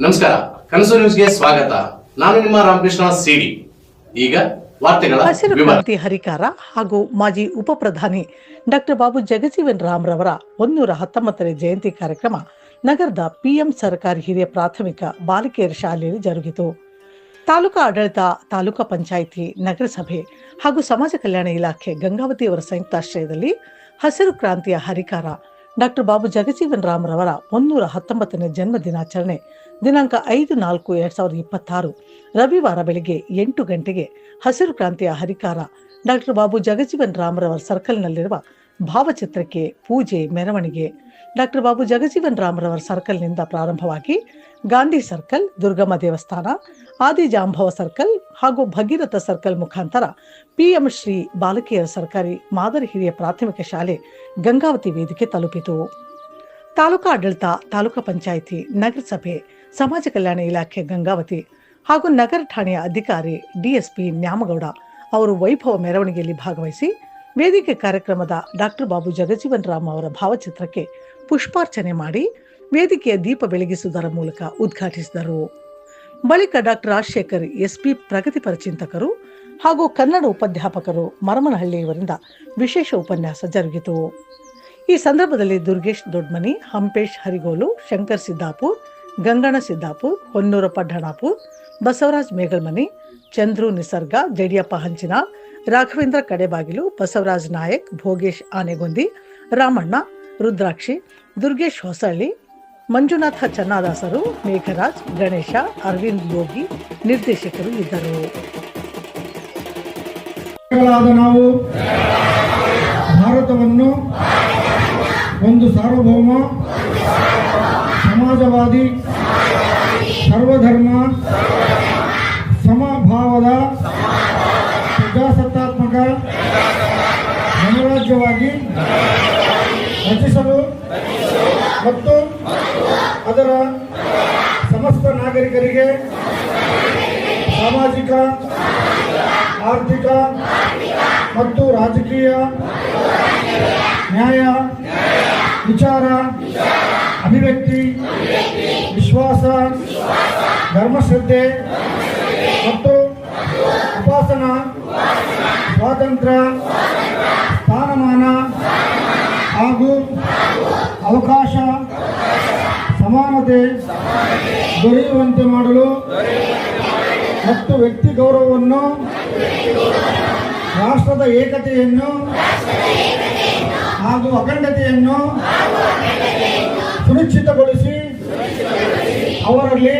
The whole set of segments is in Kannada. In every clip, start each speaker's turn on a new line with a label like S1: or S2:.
S1: ನಮಸ್ಕಾರ, ಕನಸು ನ್ಯೂಸ್ಗೆ ಸ್ವಾಗತ. ನಾನು ನಿಮ್ಮ ರಾಮಕೃಷ್ಣ ಸಿಡಿ. ಈಗ ವಾರ್ತೆಗಳ
S2: ಹಸಿರು ಕ್ರಾಂತಿ ಹರಿಕಾರ ಹಾಗೂ ಮಾಜಿ ಉಪ ಪ್ರಧಾನಿ ಡಾಕ್ಟರ್ ಬಾಬು ಜಗಜೀವನ್ ರಾಮ್ ರವರ 119ನೇ ಜಯಂತಿ ಕಾರ್ಯಕ್ರಮ ನಗರದ ಪಿಎಂ ಸರ್ಕಾರಿ ಹಿರಿಯ ಪ್ರಾಥಮಿಕ ಬಾಲಕಿಯರ ಶಾಲೆಯಲ್ಲಿ ಜರುಗಿತು. ತಾಲೂಕಾ ಆಡಳಿತ, ತಾಲೂಕಾ ಪಂಚಾಯಿತಿ, ನಗರಸಭೆ ಹಾಗೂ ಸಮಾಜ ಕಲ್ಯಾಣ ಇಲಾಖೆ ಗಂಗಾವತಿಯವರ ಸಂಯುಕ್ತಾಶ್ರಯದಲ್ಲಿ ಹಸಿರು ಕ್ರಾಂತಿಯ ಹರಿಕಾರ ಡಾಕ್ಟರ್ ಬಾಬು ಜಗಜೀವನ್ ರಾಮ್ ರವರ 119ನೇ ಜನ್ಮ ದಿನಾಚರಣೆ ದಿನಾಂಕ 5/4/2026 ರವಿವಾರ ಬೆಳಿಗ್ಗೆ 8 ಗಂಟೆಗೆ ಹಸಿರು ಕ್ರಾಂತಿಯ ಹರಿಕಾರ ಡಾಕ್ಟರ್ ಬಾಬು ಜಗಜೀವನ್ ರಾಮ್ ರವರ ಸರ್ಕಲ್ನಲ್ಲಿರುವ ಭಾವಚಿತ್ರಕ್ಕೆ ಪೂಜೆ, ಮೆರವಣಿಗೆ ಡಾಕ್ಟರ್ ಬಾಬು ಜಗಜೀವನ್ ರಾಮ್ ರವರ ಸರ್ಕಲ್ನಿಂದ ಪ್ರಾರಂಭವಾಗಿ ಗಾಂಧಿ ಸರ್ಕಲ್, ದುರ್ಗಮ್ಮ ದೇವಸ್ಥಾನ, ಆದಿಜಾಂಬವ ಸರ್ಕಲ್ ಹಾಗೂ ಭಗೀರಥ ಸರ್ಕಲ್ ಮುಖಾಂತರ ಪಿಎಂ ಶ್ರೀ ಬಾಲಕಿಯರ ಸರ್ಕಾರಿ ಮಾದರಿ ಹಿರಿಯ ಪ್ರಾಥಮಿಕ ಶಾಲೆ ಗಂಗಾವತಿ ವೇದಿಕೆ ತಲುಪಿತು. ತಾಲೂಕಾ ಆಡಳಿತ, ತಾಲೂಕಾ ಪಂಚಾಯಿತಿ, ನಗರಸಭೆ, ಸಮಾಜ ಕಲ್ಯಾಣ ಇಲಾಖೆ ಗಂಗಾವತಿ ಹಾಗೂ ನಗರ ಠಾಣೆಯ ಅಧಿಕಾರಿ ಡಿಎಸ್ಪಿ ನ್ಯಾಮಗೌಡ ಅವರು ವೈಭವ ಮೆರವಣಿಗೆಯಲ್ಲಿ ಭಾಗವಹಿಸಿ ವೇದಿಕೆ ಕಾರ್ಯಕ್ರಮದ ಡಾಕ್ಟರ್ ಬಾಬು ಜಗಜೀವನ್ ರಾಮ್ ಅವರ ಭಾವಚಿತ್ರಕ್ಕೆ ಪುಷ್ಪಾರ್ಚನೆ ಮಾಡಿ ವೇದಿಕೆಯ ದೀಪ ಬೆಳಗಿಸುವುದರ ಮೂಲಕ ಉದ್ಘಾಟಿಸಿದರು. ಬಳಿಕ ಡಾಕ್ಟರ್ ರಾಜಶೇಖರ್ ಎಸ್ಪಿ ಪ್ರಗತಿಪರ ಚಿಂತಕರು ಹಾಗೂ ಕನ್ನಡ ಉಪಾಧ್ಯಾಪಕರು ಮರಮನಹಳ್ಳಿಯವರಿಂದ ವಿಶೇಷ ಉಪನ್ಯಾಸ ಜರುಗಿತು. ಈ ಸಂದರ್ಭದಲ್ಲಿ ದುರ್ಗೇಶ್ ದೊಡ್ಮನಿ, ಹಂಪೇಶ್ ಹರಿಗೋಲು, ಶಂಕರ್ ಸಿದ್ದಾಪುರ್, ಗಂಗಣ ಸಿದ್ದಾಪುರ್, ಹೊನ್ನೂರಪ್ಪ ಢಣಾಪುರ್, ಬಸವರಾಜ್ ಮೇಗಲ್ಮನಿ, ಚಂದ್ರು ನಿಸರ್ಗ, ಜಡಿಯಪ್ಪ ಹಂಚಿನ, ರಾಘವೇಂದ್ರ ಕಡೆಬಾಗಿಲು, ಬಸವರಾಜ್ ನಾಯಕ್, ಭೋಗೇಶ್ ಆನೆಗೊಂದಿ, ರಾಮಣ್ಣ, ರುದ್ರಾಕ್ಷಿ, ದುರ್ಗೇಶ್ ಹೊಸಳ್ಳಿ, ಮಂಜುನಾಥ ಚನ್ನಾದಾಸರು, ಮೇಘರಾಜ್, ಗಣೇಶ, ಅರವಿಂದ್ ಯೋಗಿ ನಿರ್ದೇಶಕರು ಇದ್ದರು.
S3: ನಾವು ಭಾರತವನ್ನು ಒಂದು ಸಾರ್ವಭೌಮ ಸಮಾಜವಾದಿ ಸರ್ವಧರ್ಮ ಸಮಭಾವದ ಪ್ರಜಾಸತ್ತಾತ್ಮಕ ಗಣರಾಜ್ಯವಾಗಿ ರಚಿಸಲು ಮತ್ತು ಅದರ ಸಮಸ್ತ ನಾಗರಿಕರಿಗೆ ಸಾಮಾಜಿಕ, ಆರ್ಥಿಕ ಮತ್ತು ರಾಜಕೀಯ ನ್ಯಾಯ, ವಿಚಾರ, ಅಭಿವ್ಯಕ್ತಿ, ವಿಶ್ವಾಸ, ಧರ್ಮಶ್ರದ್ಧೆ ಮತ್ತು ಉಪಾಸನಾ ಸ್ವಾತಂತ್ರ್ಯ, ಸ್ಥಾನಮಾನ ಹಾಗೂ ಅವಕಾಶ ಸಮಾನತೆ ದೊರೆಯುವಂತೆ ಮಾಡಲು ಮತ್ತು ವ್ಯಕ್ತಿ ಗೌರವವನ್ನು, ರಾಷ್ಟ್ರದ ಏಕತೆಯನ್ನು ಹಾಗೂ ಅಖಂಡತೆಯನ್ನು ಸುನಿಶ್ಚಿತಗೊಳಿಸಿ ಅವರಲ್ಲಿ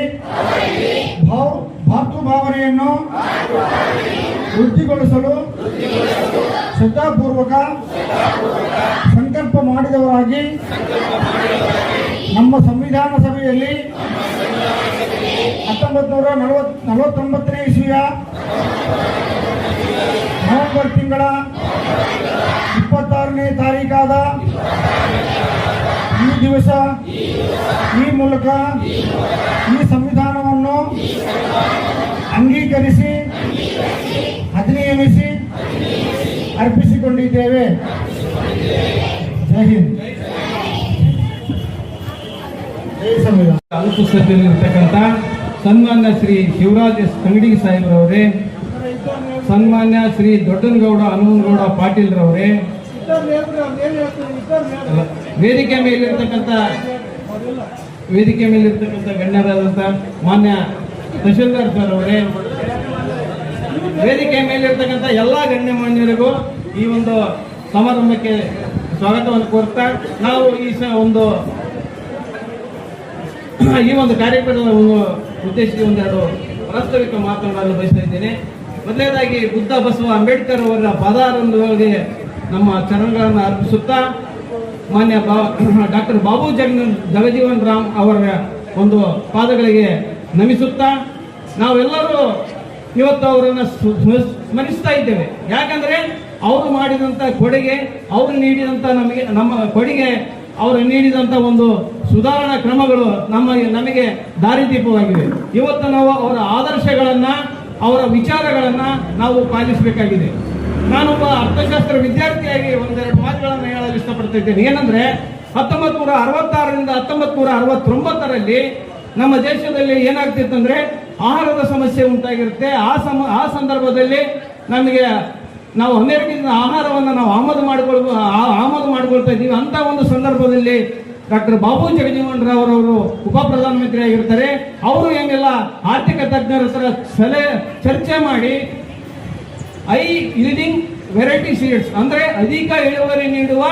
S3: ಭಾತೃಭಾವನೆಯನ್ನು ವೃದ್ಧಿಗೊಳಿಸಲು ಶ್ರದ್ಧಾಪೂರ್ವಕ ಸಂಕಲ್ಪ ಮಾಡಿದವರಾಗಿ ನಮ್ಮ ಸಂವಿಧಾನ ಸಭೆಯಲ್ಲಿ 1949ನೇ ಇಸ್ವಿಯ ನವೆಂಬರ್ ತಿಂಗಳ 26ನೇ ತಾರೀಕಾದ ಈ ದಿವಸ ಈ ಮೂಲಕ ಈ ಸಂವಿಧಾನವನ್ನು ಅಂಗೀಕರಿಸಿ ಅಧಿನಿಯಮಿಸಿ ಅರ್ಪಿಸಿಕೊಂಡಿದ್ದೇವೆ. ಜೈ ಹಿಂದ್. ಜೈ ಸಂವಿಧಾನ.
S4: ಅನುಪಸ್ಥಿತಿಯಲ್ಲಿರ್ತಕ್ಕಂಥ ಸನ್ಮಾನ್ಯ ಶ್ರೀ ಶಿವರಾಜ್ ಎಸ್ ತಂಗಡಿ ಸಾಹೇಬ್ರವರೇ, ಸನ್ಮಾನ್ಯ ಶ್ರೀ ದೊಡ್ಡನಗೌಡ ಹನುಮನಗೌಡ ಪಾಟೀಲ್ ರವರೇ, ವೇದಿಕೆ ಮೇಲಿರ್ತಕ್ಕಂಥ ಗಣ್ಯರಾದಂಥ ಮಾನ್ಯ ತಹಶೀಲ್ದಾರ್ ಸರ್ ಅವರೇ, ವೇದಿಕೆ ಮೇಲಿರ್ತಕ್ಕಂಥ ಎಲ್ಲ ಗಣ್ಯಮಾನ್ಯರಿಗೂ ಈ ಒಂದು ಸಮಾರಂಭಕ್ಕೆ ಸ್ವಾಗತವನ್ನು ಕೋರ್ತಾ ನಾವು ಈ ಒಂದು ಕಾರ್ಯಕ್ರಮದ ಉದ್ದೇಶಿಸಿ ಒಂದೆರಡು ವಾಸ್ತವಿಕ ಮಾತನಾಡಲು ಬಯಸ್ತಾ ಇದ್ದೇನೆ. ಮೊದಲನೇದಾಗಿ ಬುದ್ಧ ಬಸವ ಅಂಬೇಡ್ಕರ್ ಅವರ ಪಾದಾರಗಳಿಗೆ ನಮ್ಮ ಚರಣಗಳನ್ನು ಅರ್ಪಿಸುತ್ತಾ ಮಾನ್ಯ ಡಾಕ್ಟರ್ ಬಾಬು ಜಗಜೀವನ್ ರಾಮ್ ಅವರ ಒಂದು ಪಾದಗಳಿಗೆ ನಮಿಸುತ್ತಾ ನಾವೆಲ್ಲರೂ ಇವತ್ತು ಅವರನ್ನು ಸ್ಮರಿಸ್ತಾ ಇದ್ದೇವೆ. ಯಾಕಂದ್ರೆ ಅವರು ಮಾಡಿದಂಥ ಕೊಡುಗೆ, ಅವರು ನೀಡಿದಂಥ ನಮ್ಮ ಕೊಡುಗೆ, ಅವರು ನೀಡಿದಂಥ ಒಂದು ಸುಧಾರಣಾ ಕ್ರಮಗಳು ನಮಗೆ ದಾರಿದೀಪವಾಗಿವೆ. ಇವತ್ತು ನಾವು ಅವರ ಆದರ್ಶಗಳನ್ನು, ಅವರ ವಿಚಾರಗಳನ್ನು ನಾವು ಪಾಲಿಸಬೇಕಾಗಿದೆ. ನಾನೊಬ್ಬ ಅರ್ಥಶಾಸ್ತ್ರ ವಿದ್ಯಾರ್ಥಿಯಾಗಿ ಒಂದೆರಡು ಮಾತುಗಳನ್ನು ಹೇಳಲು ಇಷ್ಟಪಡ್ತಾ ಇದ್ದೇನೆ. ಏನಂದ್ರೆ 1966ರಿಂದ 1969ರಲ್ಲಿ ನಮ್ಮ ದೇಶದಲ್ಲಿ ಏನಾಗ್ತಿತ್ತಂದ್ರೆ ಆಹಾರದ ಸಮಸ್ಯೆ ಉಂಟಾಗಿರುತ್ತೆ. ಆ ಸಂದರ್ಭದಲ್ಲಿ ನಮಗೆ ನಾವು ಅಮೆರಿಕದಿಂದ ಆಹಾರವನ್ನು ನಾವು ಆಮದು ಮಾಡಿಕೊಳ್ತಾ ಇದ್ದೀವಿ. ಅಂತ ಒಂದು ಸಂದರ್ಭದಲ್ಲಿ ಡಾಕ್ಟರ್ ಬಾಬು ಜಗಜೀವನ್ ರಾವ್ ಅವರು ಉಪ ಪ್ರಧಾನಮಂತ್ರಿ ಆಗಿರ್ತಾರೆ. ಅವರು ಏನೆಲ್ಲ ಆರ್ಥಿಕ ತಜ್ಞರ ಹತ್ರ ಚರ್ಚೆ ಮಾಡಿ ಹೈ ಯೀಲ್ಡಿಂಗ್ ವೆರೈಟಿ ಸೀಡ್ಸ್ ಅಂದ್ರೆ ಅಧಿಕ ಇಳುವರಿ ನೀಡುವ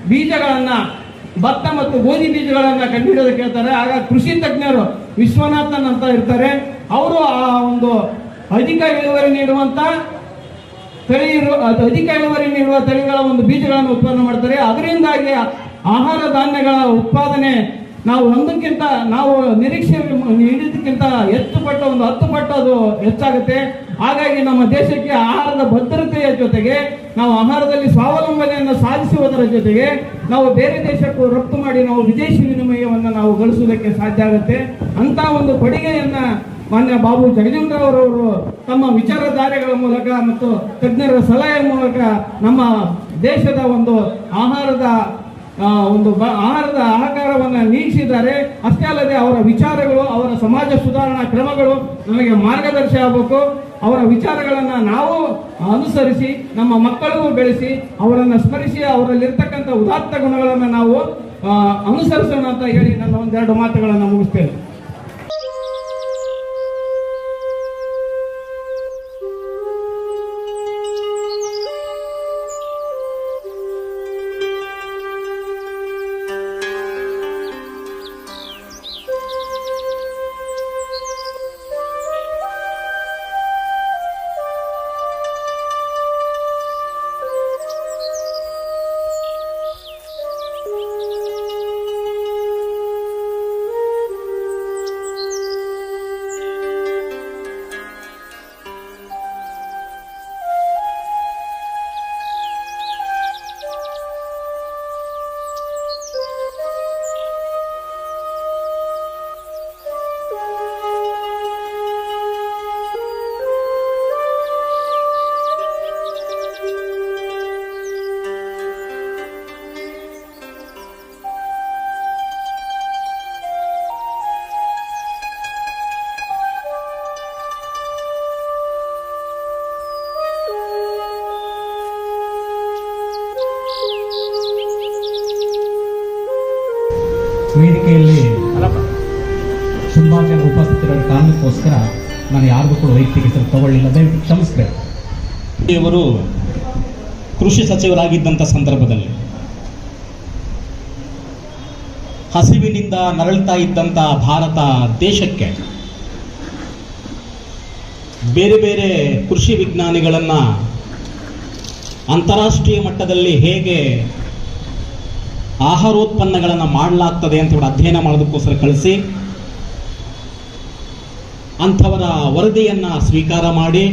S4: ಬೀಜಗಳನ್ನ, ಭತ್ತ ಮತ್ತು ಗೋಧಿ ಬೀಜಗಳನ್ನ ಕಂಡುಹಿಡಿಯೋದಕ್ಕೆ ಹೇಳ್ತಾರೆ. ಆಗ ಕೃಷಿ ತಜ್ಞರು ವಿಶ್ವನಾಥನ್ ಅಂತ ಇರ್ತಾರೆ. ಅವರು ಆ ಒಂದು ಅಧಿಕ ಇಳುವರಿ ನೀಡುವಂತ ಅಧಿಕ ಇಳುವರಿ ನೀಡುವ ತಳಿಗಳ ಒಂದು ಬೀಜಗಳನ್ನು ಉತ್ಪನ್ನ ಮಾಡ್ತಾರೆ. ಅದರಿಂದಾಗಿ ಆಹಾರ ಧಾನ್ಯಗಳ ಉತ್ಪಾದನೆ ನಾವು ನಿರೀಕ್ಷೆ ನೀಡಿದ್ದಕ್ಕಿಂತ ಹೆಚ್ಚು ಪಟ್ಟು 10 ಪಟ್ಟು ಅದು ಹೆಚ್ಚಾಗುತ್ತೆ. ಹಾಗಾಗಿ ನಮ್ಮ ದೇಶಕ್ಕೆ ಆಹಾರದ ಭದ್ರತೆಯ ಜೊತೆಗೆ ನಾವು ಆಹಾರದಲ್ಲಿ ಸ್ವಾವಲಂಬನೆಯನ್ನು ಸಾಧಿಸುವುದರ ಜೊತೆಗೆ ನಾವು ಬೇರೆ ದೇಶಕ್ಕೂ ರಫ್ತು ಮಾಡಿ ನಾವು ವಿದೇಶಿ ವಿನಿಮಯವನ್ನು ನಾವು ಗಳಿಸುವುದಕ್ಕೆ ಸಾಧ್ಯ ಆಗುತ್ತೆ. ಅಂತ ಒಂದು ಕೊಡುಗೆಯನ್ನ ಮಾನ್ಯ ಬಾಬು ಜಗಜೀವನ್ ರಾವ್ ಅವರು ತಮ್ಮ ವಿಚಾರಧಾರೆಗಳ ಮೂಲಕ ಮತ್ತು ತಜ್ಞರ ಸಲಹೆ ಮೂಲಕ ನಮ್ಮ ದೇಶದ ಒಂದು ಆಹಾರದ ಆಹಾರವನ್ನು ನೀಡಿಸಿದ್ದಾರೆ. ಅಷ್ಟೇ ಅಲ್ಲದೆ ಅವರ ವಿಚಾರಗಳು, ಅವರ ಸಮಾಜ ಸುಧಾರಣಾ ಕ್ರಮಗಳು ನಮಗೆ ಮಾರ್ಗದರ್ಶಿ ಆಗಬೇಕು. ಅವರ ವಿಚಾರಗಳನ್ನು ನಾವು ಅನುಸರಿಸಿ ನಮ್ಮ ಮಕ್ಕಳಿಗೂ ಬೆಳೆಸಿ ಅವರನ್ನು ಸ್ಮರಿಸಿ ಅವರಲ್ಲಿರ್ತಕ್ಕಂಥ ಉದಾತ್ತ ಗುಣಗಳನ್ನು ನಾವು ಅನುಸರಿಸೋಣ ಅಂತ ಹೇಳಿ ನನ್ನ ಒಂದೆರಡು ಮಾತುಗಳನ್ನು ಮುಗಿಸ್ತೇನೆ.
S5: ವೇದಿಕೆಯಲ್ಲಿ ತುಂಬಾ ಜನ ಉಪಸ್ಥಿತರಿರುವ ಕಾರಣಕ್ಕೋಸ್ಕರ ನಾನು ಯಾರಿಗೂ ಕೂಡ ವೈಯಕ್ತಿಕ ಹೆಸರು ತಗೊಳ್ಳಿಲ್ಲ, ದಯವಿಟ್ಟು ಕ್ಷಮಿಸಬೇಕು.
S6: ಇವರು ಕೃಷಿ ಸಚಿವರಾಗಿದ್ದಂಥ ಸಂದರ್ಭದಲ್ಲಿ ಹಸಿವಿನಿಂದ ನರಳ್ತಾ ಇದ್ದಂಥ ಭಾರತ ದೇಶಕ್ಕೆ ಬೇರೆ ಬೇರೆ ಕೃಷಿ ವಿಜ್ಞಾನಿಗಳನ್ನು ಅಂತಾರಾಷ್ಟ್ರೀಯ ಮಟ್ಟದಲ್ಲಿ ಹೇಗೆ ಆಹಾರೋತ್ಪನ್ನಗಳನ್ನು ಮಾಡಲಾಗ್ತದೆ ಅಂತ ಅಧ್ಯಯನ ಮಾಡೋದಕ್ಕೋಸ್ಕರ ಕಳಿಸಿ ಅಂಥವರ ವರದಿಯನ್ನು ಸ್ವೀಕಾರ ಮಾಡಿ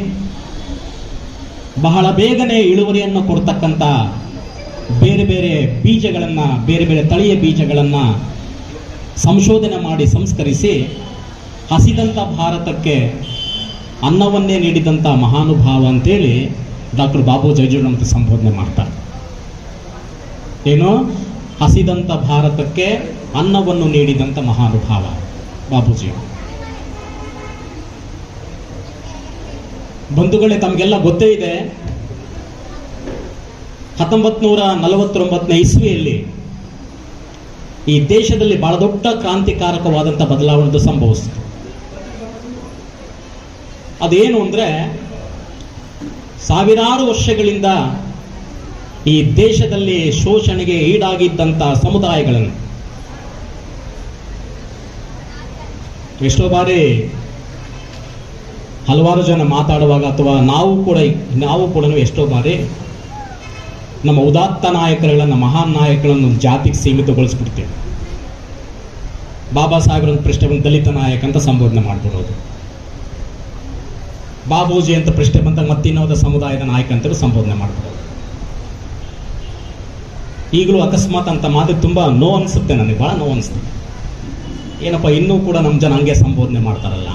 S6: ಬಹಳ ಬೇಗನೆ ಇಳುವರಿಯನ್ನು ಕೊಡ್ತಕ್ಕಂಥ ಬೇರೆ ಬೇರೆ ಬೀಜಗಳನ್ನು, ಬೇರೆ ಬೇರೆ ತಳಿಯ ಬೀಜಗಳನ್ನು ಸಂಶೋಧನೆ ಮಾಡಿ ಸಂಸ್ಕರಿಸಿ ಹಸಿದಂಥ ಭಾರತಕ್ಕೆ ಅನ್ನವನ್ನೇ ನೀಡಿದಂಥ ಮಹಾನುಭಾವ ಅಂತೇಳಿ ಡಾಕ್ಟರ್ ಬಾಬು ಜಗಜೀವನ್ ಅಂತ ಸಂಬೋಧನೆ ಮಾಡ್ತಾರೆ. ಏನು, ಹಸಿದಂಥ ಭಾರತಕ್ಕೆ ಅನ್ನವನ್ನು ನೀಡಿದಂಥ ಮಹಾನುಭಾವ ಬಾಬೂಜಿ. ಬಂಧುಗಳೇ, ತಮಗೆಲ್ಲ ಗೊತ್ತೇ ಇದೆ, 1949 ಇಸ್ವಿಯಲ್ಲಿ ಈ ದೇಶದಲ್ಲಿ ಬಹಳ ದೊಡ್ಡ ಕ್ರಾಂತಿಕಾರಕವಾದಂಥ ಬದಲಾವಣೆ ಸಂಭವಿಸಿತು. ಅದೇನು ಅಂದರೆ, ಸಾವಿರಾರು ವರ್ಷಗಳಿಂದ ಈ ದೇಶದಲ್ಲಿ ಶೋಷಣೆಗೆ ಈಡಾಗಿದ್ದಂಥ ಸಮುದಾಯಗಳನ್ನು ಎಷ್ಟೋ ಬಾರಿ ಹಲವಾರು ಜನ ಮಾತಾಡುವಾಗ ಅಥವಾ ನಾವು ಕೂಡ ಎಷ್ಟೋ ಬಾರಿ ನಮ್ಮ ಉದಾತ್ತ ನಾಯಕರುಗಳನ್ನು, ಮಹಾನ್ ನಾಯಕಗಳನ್ನು ಜಾತಿಗೆ ಸೀಮಿತಗೊಳಿಸ್ಬಿಡ್ತೇವೆ. ಬಾಬಾ ಸಾಹೇಬ್ರ ಪ್ರಶ್ನೆ ಬಂದು ದಲಿತ ನಾಯಕ ಅಂತ ಸಂಬೋಧನೆ ಮಾಡ್ಬಿಡೋದು, ಬಾಬೂಜಿ ಅಂತ ಪ್ರಶ್ನೆ ಬಂದ ಮತ್ತಿನ್ನೋದ ಸಮುದಾಯದ ನಾಯಕ ಅಂತಲೂ ಸಂಬೋಧನೆ ಮಾಡ್ಬಿಡೋದು. ಈಗಲೂ ಅಕಸ್ಮಾತ್ ಅಂತ ಮಾತು ತುಂಬ ನೋವು ಅನಿಸುತ್ತೆ, ನನಗೆ ಭಾಳ ನೋವು ಅನಿಸುತ್ತೆ. ಏನಪ್ಪ ಇನ್ನೂ ಕೂಡ ನಮ್ಮ ಜನ ಹಂಗೆ ಸಂಬೋಧನೆ ಮಾಡ್ತಾರಲ್ಲ.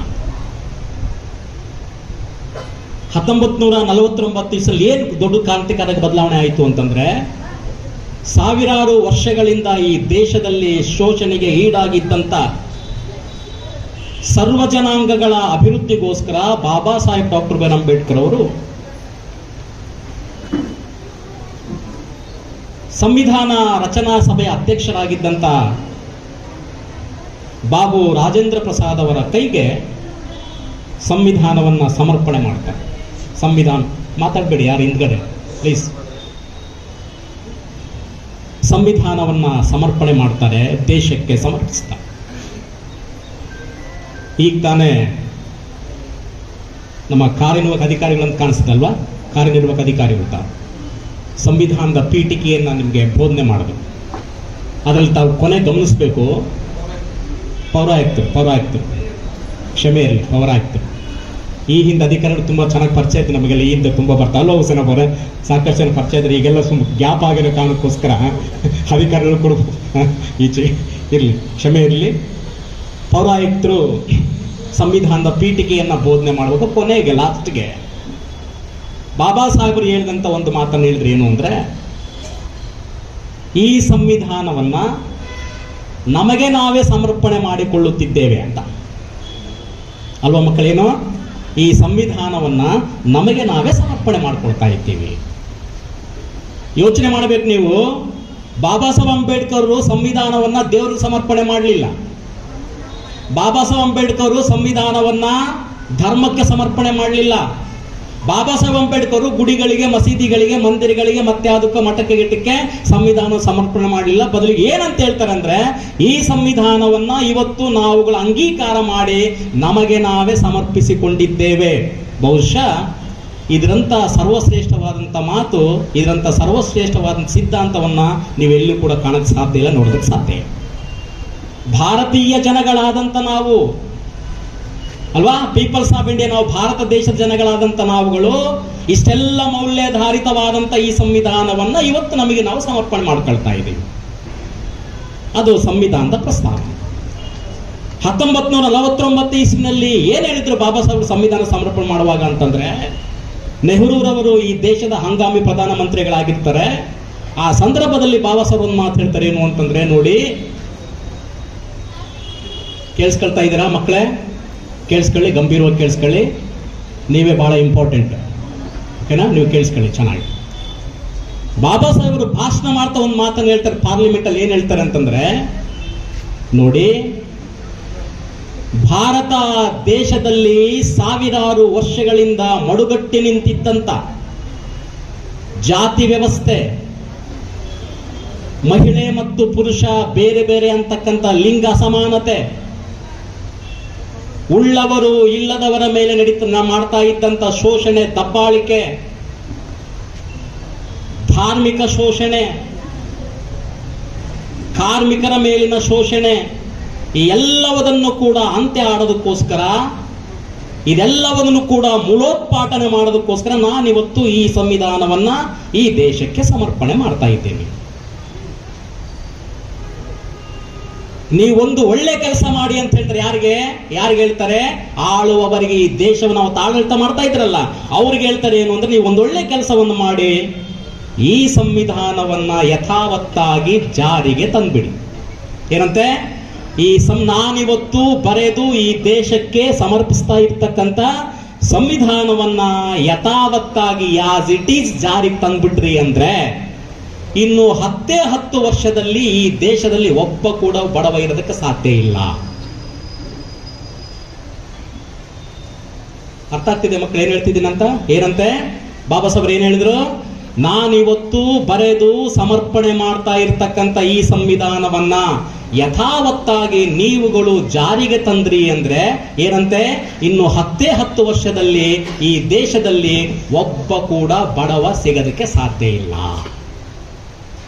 S6: 1949 ಇಸಲ್ಲಿ ಏನು ದೊಡ್ಡ ಕ್ರಾಂತಿಕಾರಕ ಬದಲಾವಣೆ ಆಯಿತು ಅಂತಂದರೆ, ಸಾವಿರಾರು ವರ್ಷಗಳಿಂದ ಈ ದೇಶದಲ್ಲಿ ಶೋಷಣೆಗೆ ಈಡಾಗಿದ್ದಂಥ ಸರ್ವ ಜನಾಂಗಗಳ ಅಭಿವೃದ್ಧಿಗೋಸ್ಕರ Baba Saheb doctor B R Ambedkar ಅವರು ಸಂವಿಧಾನ ರಚನಾ ಸಭೆಯ ಅಧ್ಯಕ್ಷರಾಗಿದ್ದಂಥ ಬಾಬು ರಾಜೇಂದ್ರ ಪ್ರಸಾದ್ ಅವರ ಕೈಗೆ ಸಂವಿಧಾನವನ್ನು ಸಮರ್ಪಣೆ ಮಾಡ್ತಾರೆ. ಸಂವಿಧಾನ ಮಾತಾಡಬೇಡಿ ಯಾರು ಹಿಂದ್ಗಡೆ ಪ್ಲೀಸ್. ಸಂವಿಧಾನವನ್ನು ಸಮರ್ಪಣೆ ಮಾಡ್ತಾರೆ, ದೇಶಕ್ಕೆ ಸಮರ್ಪಿಸ್ತಾರೆ. ಈಗ ತಾನೇ ನಮ್ಮ ಕಾರ್ಯನಿರ್ವಾಹಕ ಅಧಿಕಾರಿಗಳಂತ ಕಾಣಿಸ್ತಲ್ವಾ, ಕಾರ್ಯನಿರ್ವಾಹಕ ಅಧಿಕಾರಿಗಳು ಸಂವಿಧಾನದ ಪೀಠಿಕೆಯನ್ನು ನಿಮಗೆ ಬೋಧನೆ ಮಾಡಿದ್ರು. ಅದರಲ್ಲಿ ತಾವು ಕೊನೆ ಗಮನಿಸಬೇಕು, ಪೌರಾಯುಕ್ತರು ಕ್ಷಮೆ ಇರಲಿ, ಪೌರಾಯುಕ್ತರು ಈ ಹಿಂದೆ ಅಧಿಕಾರಿಗಳು ತುಂಬ ಚೆನ್ನಾಗಿ ಪರಿಚಯ ಇತ್ತು ನಮಗೆಲ್ಲ. ಈ ಹಿಂದೆ ತುಂಬ ಬರ್ತಾ ಅಲ್ಲೋ ಹುಸೇನ ಅವರೇ, ಸಾಕಷ್ಟು ಜನ ಪರಿಚಯ ಇದ್ರೆ ಈಗೆಲ್ಲ ಗ್ಯಾಪ್ ಆಗಿರೋ ಕಾರಣಕ್ಕೋಸ್ಕರ ಅಧಿಕಾರಿಗಳು ಕೂಡ ಈಚೆ ಇರಲಿ, ಕ್ಷಮೆ ಇರಲಿ. ಪೌರಾಯುಕ್ತರು ಸಂವಿಧಾನದ ಪೀಠಿಕೆಯನ್ನು ಬೋಧನೆ ಮಾಡಬೇಕು. ಕೊನೆಗೆ ಲಾಸ್ಟ್ಗೆ ಬಾಬಾ ಸಾಹೇಬರು ಹೇಳಿದಂಥ ಒಂದು ಮಾತನ್ನು ಹೇಳಿದ್ರೆ ಏನು ಅಂದರೆ, ಈ ಸಂವಿಧಾನವನ್ನ ನಮಗೆ ನಾವೇ ಸಮರ್ಪಣೆ ಮಾಡಿಕೊಳ್ಳುತ್ತಿದ್ದೇವೆ ಅಂತ. ಅಲ್ವಾ ಮಕ್ಕಳೇನು? ಈ ಸಂವಿಧಾನವನ್ನ ನಮಗೆ ನಾವೇ ಸಮರ್ಪಣೆ ಮಾಡಿಕೊಳ್ತಾ ಇದ್ದೀವಿ. ಯೋಚನೆ ಮಾಡಬೇಕು ನೀವು. ಬಾಬಾ ಸಾಹೇಬ್ ಅಂಬೇಡ್ಕರ್ ಸಂವಿಧಾನವನ್ನ ದೇವರಿಗೆ ಸಮರ್ಪಣೆ ಮಾಡಲಿಲ್ಲ. ಬಾಬಾ ಸಾಹೇಬ್ ಅಂಬೇಡ್ಕರ್ ಸಂವಿಧಾನವನ್ನ ಧರ್ಮಕ್ಕೆ ಸಮರ್ಪಣೆ ಮಾಡಲಿಲ್ಲ. ಬಾಬಾ ಸಾಹೇಬ್ ಅಂಬೇಡ್ಕರ್ ಗುಡಿಗಳಿಗೆ, ಮಸೀದಿಗಳಿಗೆ, ಮಂದಿರಗಳಿಗೆ, ಮತ್ತೆ ಅದಕ್ಕೆ ಮಠಕ್ಕೆ ಗಿಟ್ಟಕ್ಕೆ ಸಂವಿಧಾನ ಸಮರ್ಪಣೆ ಮಾಡಲಿಲ್ಲ. ಬದಲಿಗೆ ಏನಂತ ಹೇಳ್ತಾರೆ ಅಂದ್ರೆ, ಈ ಸಂವಿಧಾನವನ್ನ ಇವತ್ತು ನಾವುಗಳ ಅಂಗೀಕಾರ ಮಾಡಿ ನಮಗೆ ನಾವೇ ಸಮರ್ಪಿಸಿಕೊಂಡಿದ್ದೇವೆ. ಬಹುಶಃ ಇದರಂತ ಸರ್ವಶ್ರೇಷ್ಠವಾದಂಥ ಮಾತು, ಇದರಂತ ಸರ್ವಶ್ರೇಷ್ಠವಾದಂಥ ಸಿದ್ಧಾಂತವನ್ನ ನೀವೆಲ್ಲೂ ಕೂಡ ಕಾಣಕ್ಕೆ ಸಾಧ್ಯ ಇಲ್ಲ, ನೋಡೋದಕ್ಕೆ ಸಾಧ್ಯ ಇಲ್ಲ. ಭಾರತೀಯ ಜನಗಳಾದಂಥ ನಾವು ಅಲ್ವಾ, ಪೀಪಲ್ಸ್ ಆಫ್ ಇಂಡಿಯಾ, ನಾವು ಭಾರತ ದೇಶದ ಜನಗಳಾದಂಥ ನಾವುಗಳು ಇಷ್ಟೆಲ್ಲ ಮೌಲ್ಯಾಧಾರಿತವಾದಂಥ ಈ ಸಂವಿಧಾನವನ್ನ ಇವತ್ತು ನಮಗೆ ನಾವು ಸಮರ್ಪಣೆ ಮಾಡ್ಕೊಳ್ತಾ ಇದ್ದೀವಿ. ಅದು ಸಂವಿಧಾನದ ಪ್ರಸ್ತಾವ. 1949 ಇಸ್ವಿನಲ್ಲಿ ಏನ್ ಹೇಳಿದ್ರು ಬಾಬಾ ಸಾಹೇಬ್ ಸಂವಿಧಾನ ಸಮರ್ಪಣೆ ಮಾಡುವಾಗ ಅಂತಂದ್ರೆ, ನೆಹರೂರವರು ಈ ದೇಶದ ಹಂಗಾಮಿ ಪ್ರಧಾನಮಂತ್ರಿಗಳಾಗಿರ್ತಾರೆ. ಆ ಸಂದರ್ಭದಲ್ಲಿ ಬಾಬಾ ಸಾಹೇಬ್ ಒಂದು ಮಾತು ಹೇಳ್ತಾರೆ, ಏನು ಅಂತಂದ್ರೆ, ನೋಡಿ ಕೇಳಿಸ್ಕೊಳ್ತಾ ಇದ್ದೀರಾ ಮಕ್ಕಳೇ? ಕೇಳಿಸ್ಕೊಳ್ಳಿ, ಗಂಭೀರವಾಗಿ ಕೇಳಿಸ್ಕೊಳ್ಳಿ, ನೀವೇ ಬಹಳ ಇಂಪಾರ್ಟೆಂಟ್, ಓಕೆನಾ? ನೀವು ಕೇಳಿಸ್ಕೊಳ್ಳಿ ಚೆನ್ನಾಗಿ. ಬಾಬಾ ಸಾಹೇಬರು ಭಾಷಣ ಮಾಡ್ತಾ ಒಂದು ಮಾತನ್ನು ಹೇಳ್ತಾರೆ ಪಾರ್ಲಿಮೆಂಟ್ ಅಲ್ಲಿ. ಏನ್ ಹೇಳ್ತಾರೆ ಅಂತಂದ್ರೆ, ನೋಡಿ ಭಾರತ ದೇಶದಲ್ಲಿ ಸಾವಿರಾರು ವರ್ಷಗಳಿಂದ ಮಡುಗಟ್ಟಿ ನಿಂತಿದ್ದಂತ ಜಾತಿ ವ್ಯವಸ್ಥೆ, ಮಹಿಳೆ ಮತ್ತು ಪುರುಷ ಬೇರೆ ಬೇರೆ ಅಂತಕ್ಕಂಥ ಲಿಂಗ ಅಸಮಾನತೆ, ಉಳ್ಳವರು ಇಲ್ಲದವರ ಮೇಲೆ ಮಾಡ್ತಾ ಇದ್ದಂತ ಶೋಷಣೆ, ದಬ್ಬಾಳಿಕೆ, ಧಾರ್ಮಿಕ ಶೋಷಣೆ, ಕಾರ್ಮಿಕರ ಮೇಲಿನ ಶೋಷಣೆ, ಈ ಎಲ್ಲವನ್ನೂ ಕೂಡ ಅಂತ್ಯ ಆಡೋದಕ್ಕೋಸ್ಕರ, ಇದೆಲ್ಲವನ್ನು ಕೂಡ ಮೂಲೋತ್ಪಾಟನೆ ಮಾಡೋದಕ್ಕೋಸ್ಕರ ನಾನಿವತ್ತು ಈ ಸಂವಿಧಾನವನ್ನ ಈ ದೇಶಕ್ಕೆ ಸಮರ್ಪಣೆ ಮಾಡ್ತಾ ಇದ್ದೇನೆ. ನೀವೊಂದು ಒಳ್ಳೆ ಕೆಲಸ ಮಾಡಿ ಅಂತ ಹೇಳ್ತಾರೆ. ಯಾರಿಗೆ ಹೇಳ್ತಾರೆ? ಆಳುವವರಿಗೆ. ಈ ದೇಶವನ್ನು ಅವತ್ತು ಆಡಳಿತ ಮಾಡ್ತಾ ಇದ್ರಲ್ಲ, ಅವ್ರಿಗೆ ಹೇಳ್ತಾರೆ ಏನು ಅಂದ್ರೆ, ನೀವು ಒಂದು ಒಳ್ಳೆ ಕೆಲಸವನ್ನು ಮಾಡಿ ಈ ಸಂವಿಧಾನವನ್ನ ಯಥಾವತ್ತಾಗಿ ಜಾರಿಗೆ ತಂದ್ಬಿಡಿ. ಏನಂತೆ? ನಾನಿವತ್ತು ಬರೆದು ಈ ದೇಶಕ್ಕೆ ಸಮರ್ಪಿಸ್ತಾ ಇರ್ತಕ್ಕಂಥ ಸಂವಿಧಾನವನ್ನ ಯಥಾವತ್ತಾಗಿ ಯಾಸ್ ಇಟ್ ಈಸ್ ಜಾರಿಗೆ ತಂದ್ಬಿಟ್ರಿ ಅಂದ್ರೆ, ಇನ್ನು 10 ವರ್ಷದಲ್ಲಿ ಈ ದೇಶದಲ್ಲಿ ಒಬ್ಬ ಕೂಡ ಬಡವ ಇರೋದಕ್ಕೆ ಸಾಧ್ಯ ಇಲ್ಲ. ಅರ್ಥ ಆಗ್ತಿದೆ ಮಕ್ಕಳು ಏನ್ ಹೇಳ್ತಿದ್ದೀನಂತ? ಏನಂತೆ ಬಾಬಾ ಸಾಹೇಬ್ರು ಏನ್ ಹೇಳಿದ್ರು? ನಾನಿವತ್ತು ಬರೆದು ಸಮರ್ಪಣೆ ಮಾಡ್ತಾ ಇರ್ತಕ್ಕಂಥ ಈ ಸಂವಿಧಾನವನ್ನ ಯಥಾವತ್ತಾಗಿ ನೀವುಗಳು ಜಾರಿಗೆ ತಂದ್ರಿ ಅಂದ್ರೆ ಏನಂತೆ, ಇನ್ನು 10 ವರ್ಷದಲ್ಲಿ ಈ ದೇಶದಲ್ಲಿ ಒಬ್ಬ ಕೂಡ ಬಡವ ಸಿಗೋದಕ್ಕೆ ಸಾಧ್ಯ ಇಲ್ಲ.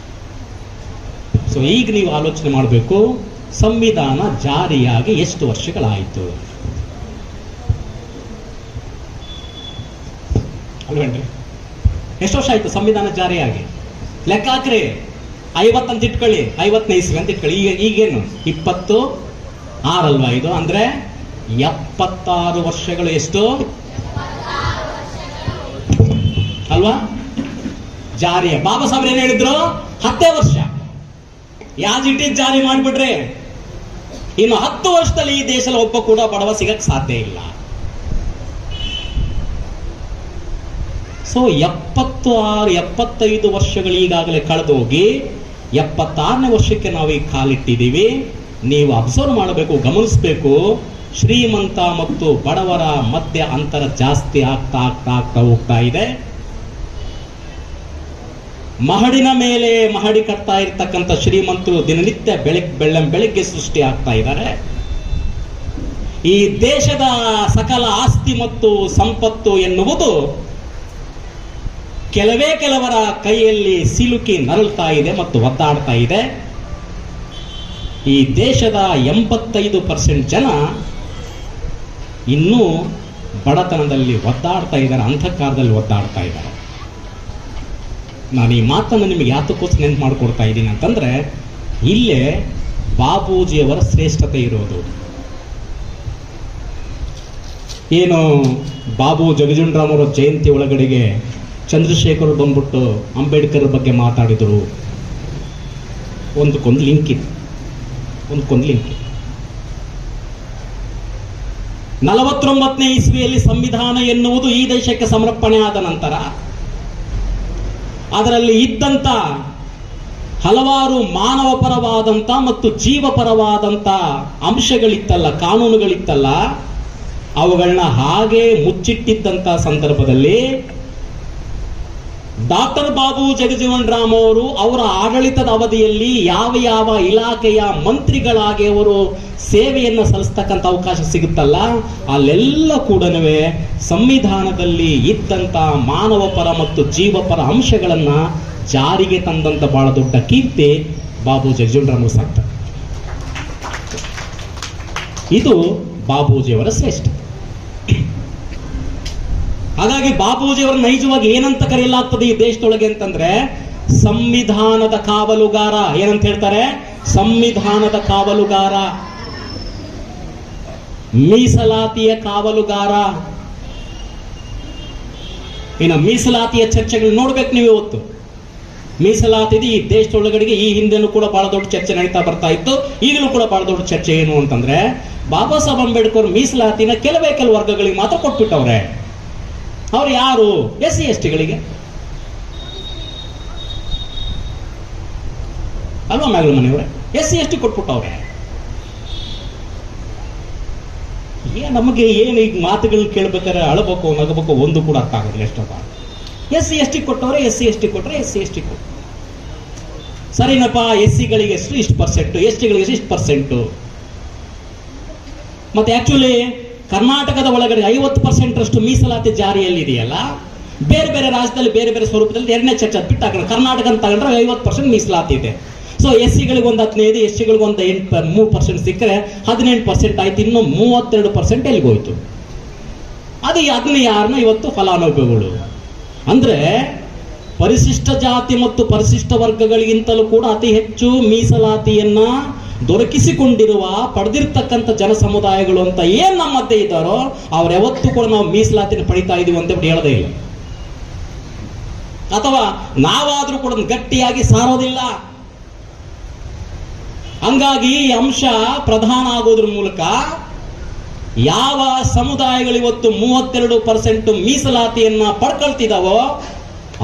S6: ಸೊ ಈಗ ನೀವು ಆಲೋಚನೆ ಮಾಡಬೇಕು, ಸಂವಿಧಾನ ಜಾರಿಯಾಗಿ ಎಷ್ಟು ವರ್ಷಗಳಾಯಿತು ಅಲ್ವೇನ್ರಿ? ಎಷ್ಟು ವರ್ಷ ಆಯ್ತು ಸಂವಿಧಾನ ಜಾರಿಯಾಗಿ? ಲೆಕ್ಕ ಹಾಕ್ರಿ. 50 ಅಂತ ಇಟ್ಕೊಳ್ಳಿ, 50ನೇ ಇಸ್ವಿ ಅಂತ ಇಟ್ಕೊಳ್ಳಿ. ಈಗೇನು 26 ಅಲ್ವಾ ಇದು? ಅಂದ್ರೆ 76 ವರ್ಷಗಳು. ಎಷ್ಟು ಅಲ್ವಾ? ಜಾರಿ. ಬಾಬಾ ಸಾಹೇಬ್ರು ಏನ್ ಹೇಳಿದ್ರು? 10 ವರ್ಷ ಯಾಸ್ ಇಟ್ ಈಸ್ ಜಾರಿ ಮಾಡಿಬಿಟ್ರೆ ಇನ್ನು 10 ವರ್ಷದಲ್ಲಿ ಈ ದೇಶದಲ್ಲಿ ಒಬ್ಬ ಕೂಡ ಬಡವ ಸಿಗಕ್ ಸಾಧ್ಯ ಇಲ್ಲ. ಸೊ 75 ವರ್ಷಗಳು ಈಗಾಗಲೇ ಕಳೆದು ಹೋಗಿ 76ನೇ ವರ್ಷಕ್ಕೆ ನಾವು ಈಗ ಕಾಲಿಟ್ಟಿದ್ದೀವಿ. ನೀವು ಅಬ್ಸರ್ವ್ ಮಾಡಬೇಕು, ಗಮನಿಸಬೇಕು, ಶ್ರೀಮಂತ ಮತ್ತು ಬಡವರ ಮಧ್ಯ ಅಂತರ ಜಾಸ್ತಿ ಆಗ್ತಾ ಆಗ್ತಾ ಆಗ್ತಾ ಹೋಗ್ತಾ ಇದೆ. ಮಹಡಿನ ಮೇಲೆ ಮಹಡಿ ಕಟ್ತಾ ಇರ್ತಕ್ಕಂಥ ಶ್ರೀಮಂತರು ದಿನನಿತ್ಯ ಬೆಳಗ್ಗೆ ಸೃಷ್ಟಿ ಆಗ್ತಾ ಇದ್ದಾರೆ. ಈ ದೇಶದ ಸಕಲ ಆಸ್ತಿ ಮತ್ತು ಸಂಪತ್ತು ಎನ್ನುವುದು ಕೆಲವರ ಕೈಯಲ್ಲಿ ಸಿಲುಕಿ ನರಳ್ತಾ ಇದೆ ಮತ್ತು ಒದ್ದಾಡ್ತಾ ಇದೆ. ಈ ದೇಶದ 85% ಜನ ಇನ್ನೂ ಬಡತನದಲ್ಲಿ ಒದ್ದಾಡ್ತಾ ಇದ್ದಾರೆ, ಅಂಧಕಾರದಲ್ಲಿ ಒದ್ದಾಡ್ತಾ ಇದ್ದಾರೆ. ನಾನು ಈ ಮಾತನ್ನು ನಿಮಗೆ ಯಾತಕ್ಕೋಸ್ಕರ ನೆನಪು ಮಾಡಿಕೊಡ್ತಾ ಇದ್ದೀನಿ ಅಂತಂದ್ರೆ, ಇಲ್ಲೇ ಬಾಬೂಜಿಯವರ ಶ್ರೇಷ್ಠತೆ ಇರೋದು. ಏನು ಬಾಬು ಜಗಜೀವನರಾಮ್ ಅವರ ಜಯಂತಿ ಒಳಗಡೆಗೆ ಚಂದ್ರಶೇಖರ್ ಬಂದ್ಬಿಟ್ಟು ಅಂಬೇಡ್ಕರ್ ಬಗ್ಗೆ ಮಾತಾಡಿದರು. ಒಂದಕ್ಕೊಂದು ಲಿಂಕ್ ಇದೆ. 49ನೇ ಇಸ್ವಿಯಲ್ಲಿ ಸಂವಿಧಾನ ಎನ್ನುವುದು ಈ ದೇಶಕ್ಕೆ ಸಮರ್ಪಣೆ ಆದ ನಂತರ ಅದರಲ್ಲಿ ಇದ್ದಂತ ಹಲವಾರು ಮಾನವ ಪರವಾದಂತ ಮತ್ತು ಜೀವಪರವಾದಂತ ಅಂಶಗಳಿತ್ತಲ್ಲ, ಕಾನೂನುಗಳಿತ್ತಲ್ಲ, ಅವುಗಳನ್ನ ಹಾಗೆ ಮುಚ್ಚಿಟ್ಟಿದ್ದಂತ ಸಂದರ್ಭದಲ್ಲಿ ಡಾಕ್ಟರ್ ಬಾಬು ಜಗಜೀವನರಾಮ್ ಅವರು ಅವರ ಆಡಳಿತದ ಅವಧಿಯಲ್ಲಿ ಯಾವ ಇಲಾಖೆಯ ಮಂತ್ರಿಗಳಾಗಿ ಅವರು ಸೇವೆಯನ್ನು ಸಲ್ಲಿಸ್ತಕ್ಕಂಥ ಅವಕಾಶ ಸಿಗುತ್ತಲ್ಲ, ಅಲ್ಲೆಲ್ಲ ಕೂಡ ಸಂವಿಧಾನದಲ್ಲಿ ಇದ್ದಂತ ಮಾನವ ಪರ ಮತ್ತು ಜೀವಪರ ಅಂಶಗಳನ್ನ ಜಾರಿಗೆ ತಂದಂತ ಬಹಳ ದೊಡ್ಡ ಕೀರ್ತಿ ಬಾಬು ಜಗಜೀವನರಾಮ್ ಸಾಕ್ತಾರೆ. ಇದು ಬಾಬೂಜಿಯವರ ಶ್ರೇಷ್ಠ. ಹಾಗಾಗಿ ಬಾಬೂಜಿಯವರ ನೈಜವಾಗಿ ಏನಂತ ಕರೆಯಲಾಗ್ತದೆ ಈ ದೇಶದೊಳಗೆ ಅಂತಂದ್ರೆ, ಸಂವಿಧಾನದ ಕಾವಲುಗಾರ. ಏನಂತ ಹೇಳ್ತಾರೆ? ಸಂವಿಧಾನದ ಕಾವಲುಗಾರ, ಮೀಸಲಾತಿಯ ಕಾವಲುಗಾರ. ಇನ್ನು ಮೀಸಲಾತಿಯ ಚರ್ಚೆಗಳು ನೋಡ್ಬೇಕು ನೀವು. ಇವತ್ತು ಮೀಸಲಾತಿ ಈ ದೇಶದೊಳಗಡೆಗೆ ಈ ಹಿಂದೆನೂ ಕೂಡ ಬಹಳ ದೊಡ್ಡ ಚರ್ಚೆ ನಡೀತಾ ಬರ್ತಾ ಇತ್ತು. ಈಗಲೂ ಕೂಡ ಬಹಳ ದೊಡ್ಡ ಚರ್ಚೆ ಏನು ಅಂತಂದ್ರೆ, ಬಾಬಾ ಸಾಹೇಬ್ ಅಂಬೇಡ್ಕರ್ ಮೀಸಲಾತಿನ ಕೆಲವೇ ಕೆಲವು ವರ್ಗಗಳಿಗೆ ಮಾತ್ರ ಕೊಟ್ಬಿಟ್ಟವ್ರೆ. ಅವ್ರು ಯಾರು? SC ST ಗಳಿಗೆ ಅಲ್ವಾ ಮ್ಯಾಗ್ಲ ಮನೆಯವರೇ? SC ST ಕೊಟ್ಬಿಟ್ಟವ್ರೆ. ನಮಗೆ ಏನು ಈಗ ಮಾತುಗಳು ಕೇಳ್ಬೇಕಾದ್ರೆ ಅಳಬೇಕು ನಗಬೇಕು ಒಂದು ಕೂಡ ಅರ್ಥ ಆಗೋದಿಲ್ಲ. ಎಷ್ಟೊತ್ತ SC ST ಕೊಟ್ಟವ್ರೆ, SC ST ಕೊಟ್ಟರೆ SC ST ಕೊಟ್ಟರು. ಸರಿನಪ್ಪ, SC-ಗಳಿಗೆ ಇಷ್ಟು ಪರ್ಸೆಂಟ್, ST-ಗಳಿಗೆ ಇಷ್ಟು ಪರ್ಸೆಂಟ್. ಮತ್ತೆ ಆಕ್ಚುಲಿ ಕರ್ನಾಟಕದ ಒಳಗಡೆ 50% ಅಷ್ಟು ಮೀಸಲಾತಿ ಜಾರಿಯಲ್ಲಿದೆಯಲ್ಲ. ಬೇರೆ ಬೇರೆ ರಾಜ್ಯದಲ್ಲಿ ಬೇರೆ ಬೇರೆ ಸ್ವರೂಪದಲ್ಲಿ ಎರಡನೇ ಚರ್ಚೆ ಬಿಟ್ಟಾಗ ಕರ್ನಾಟಕ ಅಂತ ತಗೊಂಡ್ರೆ 50% ಮೀಸಲಾತಿ ಇದೆ. ಸೊ SC-ಗಳಿಗೆ ಒಂದು 15, ST-ಗಳಿಗೆ ಒಂದು 3% ಸಿಕ್ಕರೆ 18% ಆಯ್ತು. ಇನ್ನು 32% ಎಲ್ಲಿಗೋಯ್ತು? ಅದನ್ನ ಯಾರನ್ನ ಇವತ್ತು ಫಲಾನುಭವಿಗಳು ಅಂದ್ರೆ ಪರಿಶಿಷ್ಟ ಜಾತಿ ಮತ್ತು ಪರಿಶಿಷ್ಟ ವರ್ಗಗಳಿಗಿಂತಲೂ ಕೂಡ ಅತಿ ಹೆಚ್ಚು ಮೀಸಲಾತಿಯನ್ನ ದೊರಕಿಸಿಕೊಂಡಿರುವ ಪಡೆದಿರ್ತಕ್ಕಂಥ ಜನ ಸಮುದಾಯಗಳು ಅಂತ ಏನ್ ನಮ್ಮ ಮಧ್ಯೆ ಇದ್ದಾರೋ ಅವ್ರು ಯಾವತ್ತೂ ಕೂಡ ನಾವು ಮೀಸಲಾತಿನ ಪಡಿತಾ ಇದೀವಿ ಅಂತ ಹೇಳೋದೇ ಇಲ್ಲ. ಅಥವಾ ನಾವಾದ್ರೂ ಕೂಡ ಗಟ್ಟಿಯಾಗಿ ಸಾರೋದಿಲ್ಲ. ಹಂಗಾಗಿ ಈ ಅಂಶ ಪ್ರಧಾನ ಆಗೋದ್ರ ಮೂಲಕ ಯಾವ ಸಮುದಾಯಗಳು ಇವತ್ತು 32% ಮೀಸಲಾತಿಯನ್ನ ಪಡ್ಕೊಳ್ತಿದಾವೋ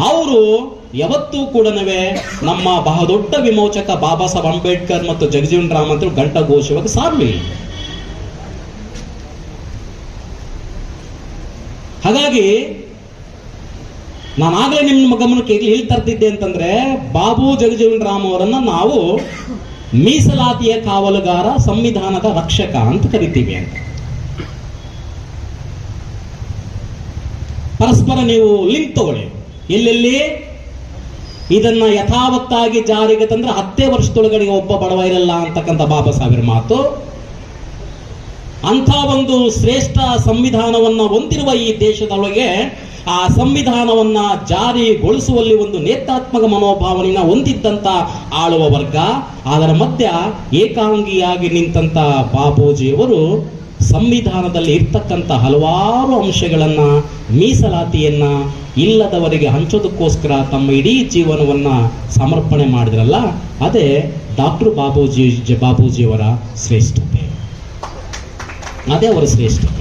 S6: ಅವರು ಯಾವತ್ತೂ ಕೂಡ ನಮ್ಮ ಬಹಳ ದೊಡ್ಡ ವಿಮೋಚಕ ಬಾಬಾ ಸಾಹೇಬ್ ಅಂಬೇಡ್ಕರ್ ಮತ್ತು ಜಗಜೀವನರಾಮ್ ಅಂತ ಘಂಟಾಘೋಷವಾಗಿ ಸಾರಲಿಲ್ಲ. ಹಾಗಾಗಿ ನಾನಾಗಲೇ ನಿಮ್ಮ ಗಮನಕ್ಕೆ ಹೇಳ್ತಾ ಇರ್ತಿದ್ದೆ ಅಂತಂದ್ರೆ, ಬಾಬು ಜಗಜೀವನರಾಮ್ ಅವರನ್ನ ನಾವು ಮೀಸಲಾತಿಯ ಕಾವಲುಗಾರ, ಸಂವಿಧಾನದ ರಕ್ಷಕ ಅಂತ ಕರಿತೀವಿ ಅಂತ. ಪರಸ್ಪರ ನೀವು ಲಿಂಕ್ ತಗೊಳ್ಳಿ. ಎಲ್ಲೆಲ್ಲಿ ಇದನ್ನ ಯಥಾವತ್ತಾಗಿ ಜಾರಿಗೆ ತಂದ್ರೆ 10 ವರ್ಷದೊಳಗಡೆ ಒಬ್ಬ ಬಡವ ಇರಲ್ಲ ಅಂತಕ್ಕಂಥ ಬಾಬಾ ಸಾಹೇಬರ ಮಾತು. ಅಂಥ ಒಂದು ಶ್ರೇಷ್ಠ ಸಂವಿಧಾನವನ್ನ ಹೊಂದಿರುವ ಈ ದೇಶದೊಳಗೆ ಆ ಸಂವಿಧಾನವನ್ನ ಜಾರಿಗೊಳಿಸುವಲ್ಲಿ ಒಂದು ನೇತಾತ್ಮಕ ಮನೋಭಾವನೆಯನ್ನ ಹೊಂದಿದ್ದಂತ ಆಳುವ ವರ್ಗ, ಅದರ ಮಧ್ಯ ಏಕಾಂಗಿಯಾಗಿ ನಿಂತಂತ ಬಾಬೂಜಿಯವರು ಸಂವಿಧಾನದಲ್ಲಿ ಇರ್ತಕ್ಕಂಥ ಹಲವಾರು ಅಂಶಗಳನ್ನು, ಮೀಸಲಾತಿಯನ್ನು ಇಲ್ಲದವರಿಗೆ ಹಂಚೋದಕ್ಕೋಸ್ಕರ ತಮ್ಮ ಇಡೀ ಜೀವನವನ್ನು ಸಮರ್ಪಣೆ ಮಾಡಿದ್ರಲ್ಲ, ಅದೇ ಡಾಕ್ಟರ್ ಬಾಬೂಜಿಯವರ ಶ್ರೇಷ್ಠತೆ, ಅದೇ ಅವರ ಶ್ರೇಷ್ಠತೆ.